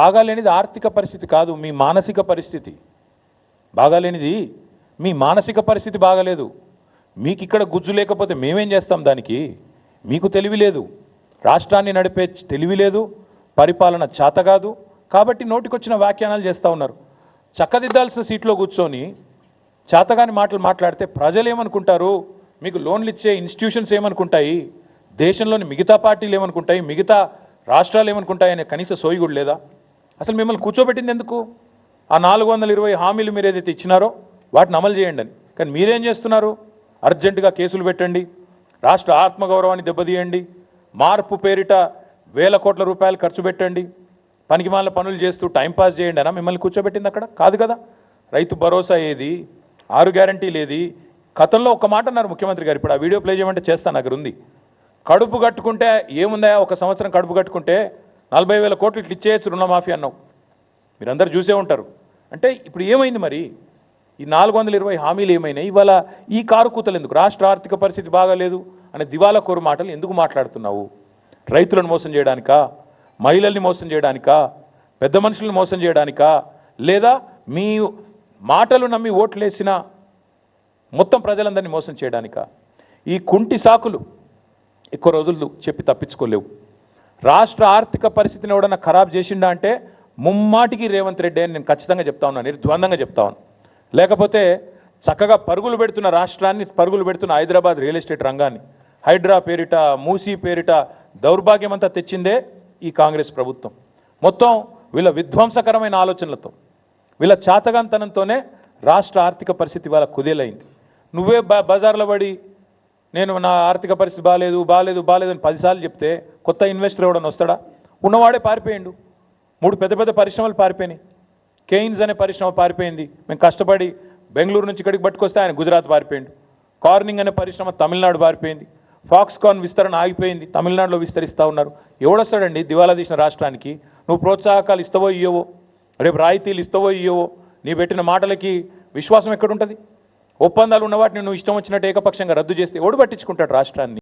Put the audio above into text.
బాగాలేనిది ఆర్థిక పరిస్థితి కాదు, మీ మానసిక పరిస్థితి. బాగాలేనిది మీ మానసిక పరిస్థితి బాగాలేదు. మీకు ఇక్కడ గుజ్జు లేకపోతే మేమేం చేస్తాం దానికి? మీకు తెలివి లేదు, రాష్ట్రాన్ని నడిపే తెలివి లేదు, పరిపాలన చేత కాదు. కాబట్టి నోటికొచ్చిన వ్యాఖ్యానాలు చేస్తూ ఉన్నారు. చక్కదిద్దాల్సిన సీట్లో కూర్చొని చేతగాని మాటలు మాట్లాడితే ప్రజలు ఏమనుకుంటారు? మీకు లోన్లు ఇచ్చే ఇన్స్టిట్యూషన్స్ ఏమనుకుంటాయి? దేశంలోని మిగతా పార్టీలు ఏమనుకుంటాయి? మిగతా రాష్ట్రాలు ఏమనుకుంటాయి అనే కనీస సోయి కూడా లేదా? అసలు మిమ్మల్ని కూర్చోబెట్టింది ఎందుకు? ఆ 420 హామీలు మీరు ఏదైతే ఇచ్చినారో వాటిని అమలు చేయండి అని. కానీ మీరేం చేస్తున్నారు? అర్జెంటుగా కేసులు పెట్టండి, రాష్ట్ర ఆత్మగౌరవాన్ని దెబ్బతీయండి, మార్పు పేరిట వేల కోట్ల రూపాయలు ఖర్చు పెట్టండి, పనికిమాల పనులు చేస్తూ టైంపాస్ చేయండి అనా మిమ్మల్ని కూర్చోబెట్టింది? అక్కడ కాదు కదా. రైతు భరోసా ఏది, 6 గ్యారంటీలు ఏది? గతంలో ఒక మాట అన్నారు ముఖ్యమంత్రి గారు, ఇప్పుడు ఆ వీడియో ప్లే చేయమంటే చేస్తాను, దగ్గర ఉంది. కడుపు కట్టుకుంటే ఏముందా, ఒక సంవత్సరం కడుపు కట్టుకుంటే 40,000 కోట్లు ఇట్లా ఇచ్చేయచ్చు రుణమాఫీ అన్నావు. మీరందరూ చూసే ఉంటారు. అంటే ఇప్పుడు ఏమైంది మరి? ఈ 420 హామీలు ఏమైనాయి? ఇవాళ ఈ కారు కూతలు ఎందుకు? రాష్ట్ర ఆర్థిక పరిస్థితి బాగాలేదు అనే దివాలా కోరు మాటలు ఎందుకు మాట్లాడుతున్నావు? రైతులను మోసం చేయడానికా? మహిళల్ని మోసం చేయడానికా? పెద్ద మనుషులను మోసం చేయడానికా? లేదా మీ మాటలు నమ్మి ఓట్లేసిన మొత్తం ప్రజలందరినీ మోసం చేయడానికా? ఈ కుంటి సాకులు ఎక్కువ రోజులు చెప్పి తప్పించుకోలేవు. రాష్ట్ర ఆర్థిక పరిస్థితిని ఎవడన్నా ఖరాబ్ చేసిండా అంటే ముమ్మాటికి రేవంత్ రెడ్డి అని నేను ఖచ్చితంగా చెప్తా ఉన్నాను, నిర్ద్వందంగా చెప్తా ఉన్నాను. లేకపోతే చక్కగా పరుగులు పెడుతున్న రాష్ట్రాన్ని, పరుగులు పెడుతున్న హైదరాబాద్ రియల్ ఎస్టేట్ రంగాన్ని, హైడ్రా పేరిట, మూసీ పేరిట దౌర్భాగ్యమంతా తెచ్చిందే ఈ కాంగ్రెస్ ప్రభుత్వం. మొత్తం వీళ్ళ విధ్వంసకరమైన ఆలోచనలతో, వీళ్ళ చాతగాంతనంతోనే రాష్ట్ర ఆర్థిక పరిస్థితి వాళ్ళ కుదేలైంది. నువ్వే బజార్లో పడి నేను నా ఆర్థిక పరిస్థితి బాగాలేదు బాగాలేదు బాగాలేదు అని 10 సార్లు చెప్తే కొత్త ఇన్వెస్టర్ ఎవడని వస్తాడా? ఉన్నవాడే పారిపోయిండు. 3 పెద్ద పెద్ద పరిశ్రమలు పారిపోయినాయి. కెయిన్స్ అనే పరిశ్రమ పారిపోయింది. మేము కష్టపడి బెంగళూరు నుంచి ఇక్కడికి పట్టుకొస్తే ఆయన గుజరాత్ పారిపోయిండు. కార్నింగ్ అనే పరిశ్రమ తమిళనాడు పారిపోయింది. ఫాక్స్కాన్ విస్తరణ ఆగిపోయింది, తమిళనాడులో విస్తరిస్తూ ఉన్నారు. ఎవడొస్తాడండి దివాలా తీసిన రాష్ట్రానికి? నువ్వు ప్రోత్సాహకాలు ఇస్తావో ఇయ్యవో, రేపు రాయితీలు ఇస్తావో ఇయ్యవో, నీ పెట్టిన మాటలకి విశ్వాసం ఎక్కడుంటుంది? ఒప్పందాలు ఉన్న వాటిని నువ్వు ఇష్టం వచ్చినట్టు ఏకపక్షంగా రద్దు చేస్తే ఎవడు పట్టించుకుంటాడు రాష్ట్రాన్ని?